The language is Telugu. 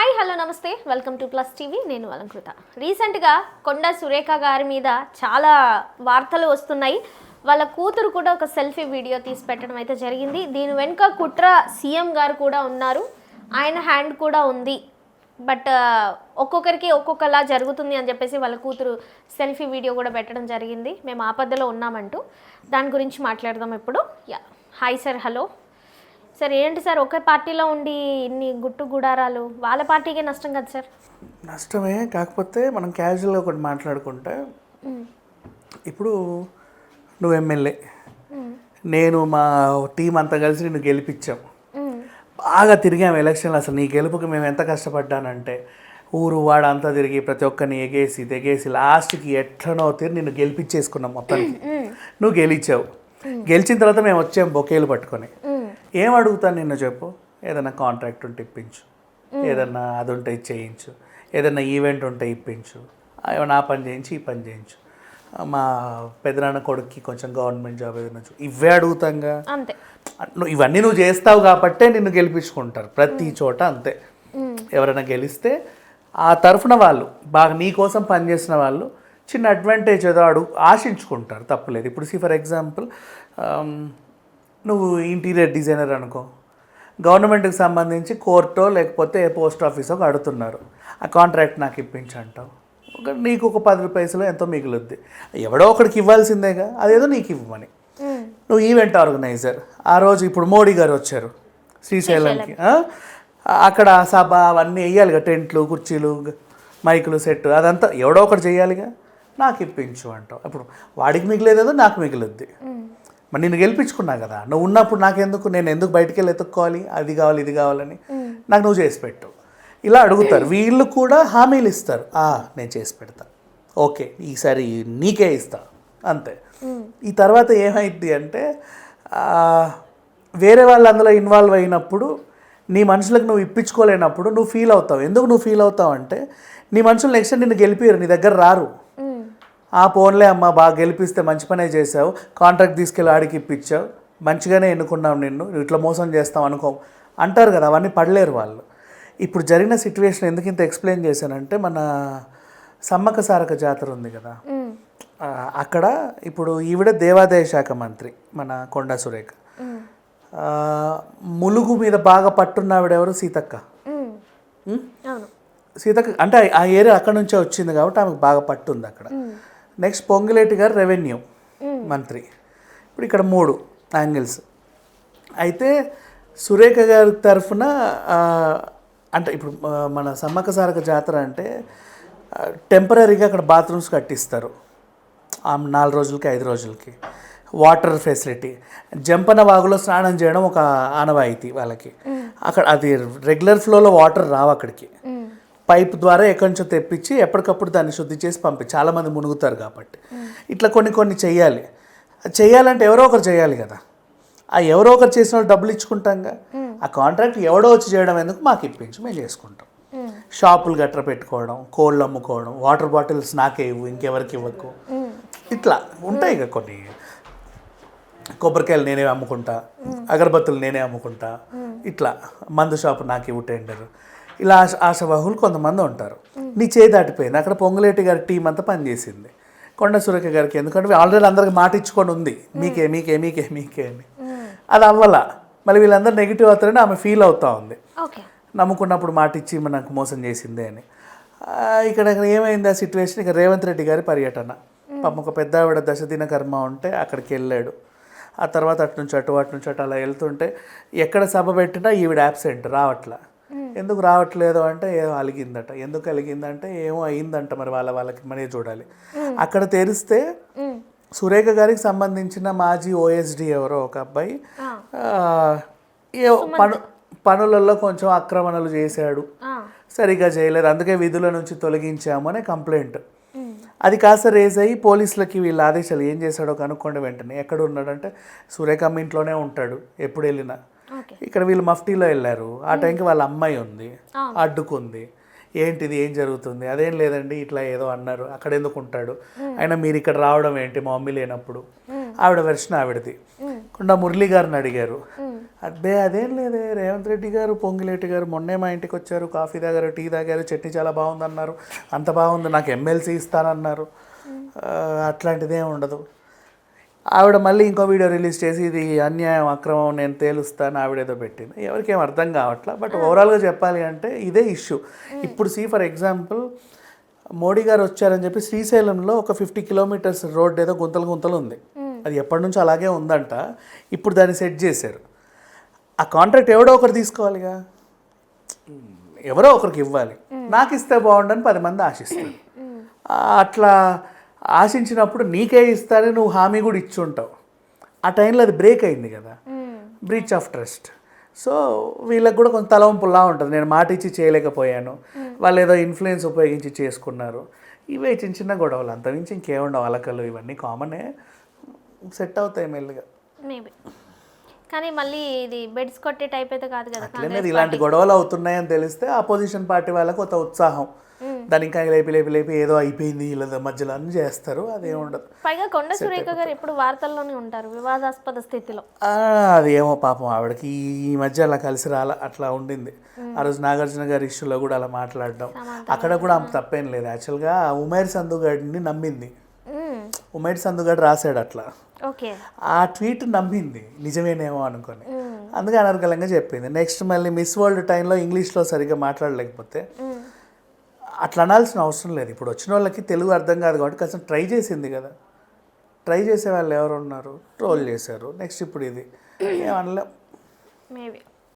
హాయ్ హలో నమస్తే వెల్కమ్ టు ప్లస్ టీవీ. నేను అలంకృత. రీసెంట్గా కొండా సురేఖ గారి మీద చాలా వార్తలు వస్తున్నాయి. వాళ్ళ కూతురు కూడా ఒక సెల్ఫీ వీడియో తీసి పెట్టడం అయితే జరిగింది. దీని వెనుక కుట్ర సీఎం గారు కూడా ఉన్నారు, ఆయన హ్యాండ్ కూడా ఉంది. బట్ ఒక్కొక్కరికి ఒక్కొక్కలా జరుగుతుంది అని చెప్పేసి వాళ్ళ కూతురు సెల్ఫీ వీడియో కూడా పెట్టడం జరిగింది. మేము ఆపదలో ఉన్నామంటూ దాని గురించి మాట్లాడదాం ఇప్పుడు. Hi sir, hello sir. ఏంటి సార్ ఒకే పార్టీలో ఉండి ఇన్ని గుట్టు గుడారాలు? వాళ్ళ పార్టీకే నష్టం కదా సార్? నష్టమే, కాకపోతే మనం క్యాజువల్గా ఒకటి మాట్లాడుకుంటే, ఇప్పుడు నువ్వు ఎమ్మెల్యే, నేను మా టీం అంతా కలిసి నిన్ను గెలిపించాం, బాగా తిరిగాము ఎలక్షన్లు. అసలు నీ గెలుపుకి మేము ఎంత కష్టపడ్డానంటే ఊరు వాడ అంతా తిరిగి ప్రతి ఒక్కరిని ఎగేసి తెగేసి లాస్ట్కి ఎట్లనో తిరిగి నిన్ను గెలిపించేసుకున్నాం మొత్తానికి. నువ్వు గెలిచావు. గెలిచిన తర్వాత మేము వచ్చాం బొకేలు పట్టుకొని. ఏం అడుగుతాను నిన్ను చెప్పు? ఏదైనా కాంట్రాక్ట్ ఉంటే ఇప్పించు, ఏదన్నా అది ఉంటే చేయించు, ఏదైనా ఈవెంట్ ఉంటే ఇప్పించు, ఏమైనా ఆ పని చేయించి ఈ పని చేయించు, మా పెదనాన్న కొడుక్కి కొంచెం గవర్నమెంట్ జాబ్ ఏదైనా ఇవే అడుగుతాంగా. అంతే. ఇవన్నీ నువ్వు చేస్తావు కాబట్టే నిన్ను గెలిపించుకుంటారు ప్రతి చోట. అంతే. ఎవరైనా గెలిస్తే ఆ తరఫున వాళ్ళు బాగా నీ కోసం పనిచేసిన వాళ్ళు చిన్న అడ్వాంటేజ్ ఏదో ఆశించుకుంటారు, తప్పులేదు. ఇప్పుడు ఫర్ ఎగ్జాంపుల్ నువ్వు ఇంటీరియర్ డిజైనర్ అనుకో, గవర్నమెంట్కి సంబంధించి కోర్టో లేకపోతే పోస్ట్ ఆఫీసో కడుతున్నారు, ఆ కాంట్రాక్ట్ నాకు ఇప్పించంటావు. నీకు ఒక 10 రూపాయలు ఎంతో మిగులుద్ది, ఎవడో ఒకడికి ఇవ్వాల్సిందేగా, అదేదో నీకు ఇవ్వమని. నువ్వు ఈవెంట్ ఆర్గనైజర్, ఆ రోజు ఇప్పుడు మోడీ గారు వచ్చారు శ్రీశైలంకి, అక్కడ సభ అవన్నీ వేయాలిగా, టెంట్లు కుర్చీలు మైకులు సెట్ అదంతా ఎవడో ఒకటి చేయాలిగా, నాకు ఇప్పించు అంటావు. అప్పుడు వాడికి మిగిలేదేదో నాకు మిగులుద్ది. మరి నేను గెలిపించుకున్నా కదా, నువ్వు ఉన్నప్పుడు నాకెందుకు, నేను ఎందుకు బయటికి వెళ్ళి ఎత్తుక్కోవాలి, అది కావాలి ఇది కావాలని, నాకు నువ్వు చేసి పెట్టు. ఇలా అడుగుతారు. వీళ్ళు కూడా హామీలు ఇస్తారు, నేను చేసి పెడతా, ఓకే ఈసారి నీకే ఇస్తా, అంతే. ఈ తర్వాత ఏమైంది అంటే వేరే వాళ్ళు అందులో ఇన్వాల్వ్ అయినప్పుడు నీ మనుషులకు నువ్వు ఇప్పించుకోలేనప్పుడు నువ్వు ఫీల్ అవుతావు. ఎందుకు నువ్వు ఫీల్ అవుతావు అంటే, నీ మనుషులు నెక్స్ట్ నిన్ను గెలిపియరు, నీ దగ్గర రారు. పోన్లే అమ్మ, బాగా గెలిపిస్తే మంచి పనే చేసావు, కాంట్రాక్ట్ తీసుకెళ్ళి ఆడికి ఇప్పించావు, మంచిగానే ఎన్నుకున్నావు, నిన్ను ఇట్లా మోసం చేస్తావు అనుకో అంటారు కదా. అవన్నీ పడలేరు వాళ్ళు. ఇప్పుడు జరిగిన సిచ్యువేషన్ ఎందుకు ఇంత ఎక్స్ప్లెయిన్ చేశానంటే, మన సమ్మక్క సారక జాతర ఉంది కదా, అక్కడ ఇప్పుడు ఈవిడ దేవాదాయ శాఖ మంత్రి మన కొండా సురేఖ. ములుగు మీద బాగా పట్టున్నావిడెవరు? సీతక్క. సీతక్క అంటే ఆ ఏరియా అక్కడ నుంచే వచ్చింది కాబట్టి ఆమెకు బాగా పట్టుంది అక్కడ. నెక్స్ట్ పొంగులేటి గారు రెవెన్యూ మంత్రి. ఇప్పుడు ఇక్కడ 3 యాంగిల్స్. అయితే సురేఖ గారి తరఫున అంటే ఇప్పుడు మన సమ్మక్క సారక జాతర అంటే టెంపరీగా అక్కడ బాత్రూమ్స్ కట్టిస్తారు 4 రోజులకి 5 రోజులకి. వాటర్ ఫెసిలిటీ, జంపన వాగులో స్నానం చేయడం ఒక ఆనవాయితీ వాళ్ళకి. అక్కడ అది రెగ్యులర్ ఫ్లోలో వాటర్ రావు అక్కడికి, పైప్ ద్వారా ఎక్కడి నుంచో తెప్పించి ఎప్పటికప్పుడు దాన్ని శుద్ధి చేసి చాలామంది మునుగుతారు కాబట్టి. ఇట్లా కొన్ని చేయాలంటే ఎవరో ఒకరు చేయాలి కదా. ఆ ఎవరో ఒకరు చేసిన వాళ్ళు డబ్బులు ఇచ్చుకుంటాంగా. ఆ కాంట్రాక్ట్ ఎవడో వచ్చి చేయడం ఎందుకు, మాకు ఇప్పించు, మేము చేసుకుంటాం. షాపులు గట్ర పెట్టుకోవడం, కోళ్ళు అమ్ముకోవడం, వాటర్ బాటిల్స్ నాకే ఇవ్వు, ఇంకెవరికి ఇవ్వకు, ఇట్లా ఉంటాయి ఇక కొన్ని. కొబ్బరికాయలు నేనే అమ్ముకుంటా, అగరబత్తులు నేనే అమ్ముకుంటా, ఇట్లా మందు షాపు నాకు ఇవ్వు టెండర్, ఇలా ఆశావాహులు కొంతమంది ఉంటారు. నీ చేయి దాటిపోయింది. అక్కడ పొంగులేటి గారి టీం అంతా పనిచేసింది, కొండ సురేఖ గారికి. ఎందుకంటే ఆల్రెడీ అందరికి మాట ఇచ్చుకొని ఉంది, మీకే మీకే మీకే మీకే అని. అది అవ్వాల. మళ్ళీ వీళ్ళందరూ నెగిటివ్ అవుతారని ఆమె ఫీల్ అవుతూ ఉంది, నమ్ముకున్నప్పుడు మాట ఇచ్చి నాకు మోసం చేసిందే అని. ఇక్కడ ఏమైంది ఆ సిచ్యువేషన్? ఇక రేవంత్ రెడ్డి గారి పర్యటన, పాపం ఒక పెద్ద ఆవిడ దశదిన కర్మ ఉంటే అక్కడికి వెళ్ళాడు. ఆ తర్వాత అటు నుంచి అటు అలా వెళ్తుంటే ఎక్కడ సభ పెట్టినా ఈవిడ యాబ్సెంట్, రావట్లా. ఎందుకు రావట్లేదు అంటే ఏమో అలిగిందట. ఎందుకు అలిగిందంటే ఏమో అయిందంట, మరి వాళ్ళకి మనే చూడాలి. అక్కడ తెరిస్తే సురేఖ గారికి సంబంధించిన మాజీ ఓఎస్డి ఎవరో ఒక అబ్బాయి పనులలో కొంచెం ఆక్రమణలు చేశాడు, సరిగా చేయలేదు, అందుకే విధుల నుంచి తొలగించాము అనే కంప్లైంట్. అది కాస్త రేజ్ అయ్యి పోలీసులకి వీళ్ళ ఆదేశాలు ఏం చేశాడో కనుక్కోండి. వెంటనే ఎక్కడ ఉన్నాడంటే సురేఖమ్మ ఇంట్లోనే ఉంటాడు ఎప్పుడు వెళ్ళినా. ఇక్కడ వీళ్ళు మఫ్టీలో వెళ్ళారు, ఆ టైంకి వాళ్ళ అమ్మాయి ఉంది, అడ్డుకుంది. ఏంటిది, ఏం జరుగుతుంది? అదేం లేదండి, ఇట్లా ఏదో అన్నారు. అక్కడ ఎందుకు ఉంటాడు అయినా, మీరు ఇక్కడ రావడం ఏంటి మా మమ్మీ లేనప్పుడు? ఆవిడ వెర్షన్ ఆవిడది. కొండా మురళి గారిని అడిగారు, అదే అదేం లేదే, రేవంత్ రెడ్డి గారు పొంగిలేటి గారు మొన్నే మా ఇంటికి వచ్చారు, కాఫీ తాగారు, టీ తాగారు, చట్నీ చాలా బాగుందన్నారు, అంత బాగుంది, నాకు ఎమ్మెల్సీ ఇస్తానన్నారు. అట్లాంటిదేం ఉండదు. ఆవిడ మళ్ళీ ఇంకో వీడియో రిలీజ్ చేసి ఇది అన్యాయం అక్రమం నేను తేలుస్తాను ఆవిడేదో పెట్టింది. ఎవరికేం అర్థం కావట్లా. బట్ ఓవరాల్గా చెప్పాలి అంటే ఇదే ఇష్యూ. ఇప్పుడు ఫర్ ఎగ్జాంపుల్ మోడీ గారు వచ్చారని చెప్పి శ్రీశైలంలో ఒక 50 కిలోమీటర్స్ రోడ్ ఏదో గుంతలు ఉంది. అది ఎప్పటి నుంచో అలాగే ఉందంట. ఇప్పుడు దాన్ని సెట్ చేశారు. ఆ కాంట్రాక్ట్ ఎవడో ఒకరు తీసుకోవాలిగా, ఎవరో ఒకరికి ఇవ్వాలి. నాకు ఇస్తే బాగుండని 10 మంది ఆశిస్తారు. అట్లా ఆశించినప్పుడు నీకే ఇస్తానని నువ్వు హామీ కూడా ఇచ్చి ఉంటావు. ఆ టైంలో అది బ్రేక్ అయింది కదా, బ్రీచ్ ఆఫ్ ట్రస్ట్. సో వీళ్ళకి కూడా కొంత తలవంపులా ఉంటుంది, నేను మాట ఇచ్చి చేయలేకపోయాను, వాళ్ళు ఏదో ఇన్ఫ్లుయెన్స్ ఉపయోగించి చేసుకున్నారు. ఇవే చిన్న చిన్న గొడవలు, అంతమించి ఇంకేముండవు. అలకలు ఇవన్నీ కామనే, సెట్ అవుతాయి మెల్లిగా. మేబీ. కానీ మళ్ళీ ఇది బెడ్స్ కొట్టే టైప్ అయితే కాదు కదా. అట్లనే ఇలాంటి గొడవలు అవుతున్నాయని తెలిస్తే అపోజిషన్ పార్టీ వాళ్ళకి కొంత ఉత్సాహం, దాని ఇంకా లేపి ఏదో అయిపోయింది వీళ్ళ మధ్యలో అని చేస్తారు. అదేం ఉండదు. పైగా కొండ సురేఖ గారు ఎప్పుడు వార్తల్లోనే ఉంటారు వివాదాస్పద స్థితిలో. అది ఏమో పాపం ఆవిడకి ఈ మధ్య అలా కలిసి అట్లా ఉండింది. ఆ రోజు నాగార్జున గారి ఇష్యూలో కూడా అలా మాట్లాడడం, అక్కడ కూడా అంత తప్పేం లేదు. యాక్చువల్గా ఉమేర్ సందుగడ్ని నమ్మింది. ఉమేర్ సందుగడ్ రాశాడు అట్లా, ఆ ట్వీట్ నమ్మింది నిజమేనేమో అనుకొని, అందుకే అనర్గళంగా చెప్పింది. నెక్స్ట్ మళ్ళీ మిస్ వరల్డ్ టైంలో ఇంగ్లీష్లో సరిగ్గా మాట్లాడలేకపోతే అట్లా అనాల్సిన అవసరం లేదు. ఇప్పుడు వచ్చిన వాళ్ళకి తెలుగు అర్థం కాదు కాబట్టి కాస్త ట్రై చేసింది కదా, ట్రై చేసే వాళ్ళు ఎవరు ఉన్నారు, ట్రోల్ చేశారు. నెక్స్ట్ ఇప్పుడు ఇది ఏమనలేం. మేబీ